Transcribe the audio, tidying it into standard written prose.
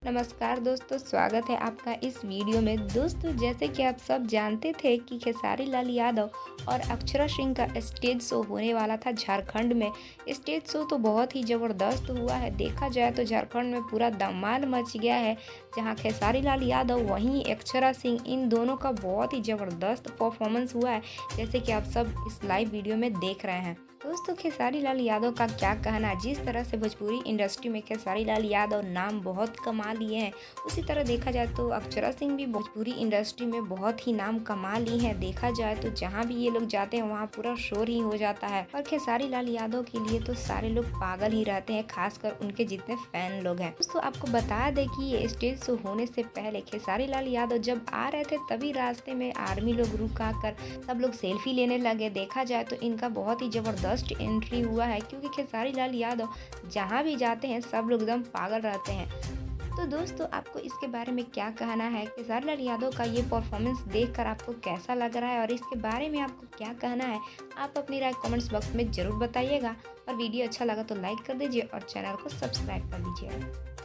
नमस्कार दोस्तों, स्वागत है आपका इस वीडियो में। दोस्तों, जैसे कि आप सब जानते थे कि खेसारी लाल यादव और अक्षरा सिंह का स्टेज शो होने वाला था झारखंड में। स्टेज शो तो बहुत ही ज़बरदस्त हुआ है। देखा जाए तो झारखंड में पूरा धमाल मच गया है, जहां खेसारी लाल यादव वहीं अक्षरा सिंह, इन दोनों का बहुत ही ज़बरदस्त परफॉर्मेंस हुआ है, जैसे कि आप सब इस लाइव वीडियो में देख रहे हैं। दोस्तों, खेसारी लाल यादव का क्या कहना है। जिस तरह से भोजपुरी इंडस्ट्री में खेसारी लाल यादव नाम बहुत कमा लिए हैं, उसी तरह देखा जाए तो अक्षरा सिंह भी भोजपुरी इंडस्ट्री में बहुत ही नाम कमा ली हैं। देखा जाए तो जहां भी ये लोग जाते हैं वहां पूरा शोर ही हो जाता है। और खेसारी लाल यादव के लिए तो सारे लोग पागल ही रहते हैं, खासकर उनके जितने फैन लोग हैं। दोस्तों, आपको बता दें कि ये स्टेज शो होने से पहले खेसारी लाल यादव जब आ रहे थे, तभी रास्ते में आर्मी लोग रुका कर सब लोग सेल्फी लेने लगे। देखा जाए तो इनका बहुत ही जबरदस्त एंट्री हुआ है, क्योंकि खेसारी लाल यादव जहां भी जाते हैं सब लोग एकदम पागल रहते हैं। तो दोस्तों, आपको इसके बारे में क्या कहना है। खेसारी लाल यादव का ये परफॉर्मेंस देखकर आपको कैसा लग रहा है और इसके बारे में आपको क्या कहना है, आप अपनी राय कमेंट्स बॉक्स में ज़रूर बताइएगा। और वीडियो अच्छा लगा तो लाइक कर दीजिए और चैनल को सब्सक्राइब कर दीजिए।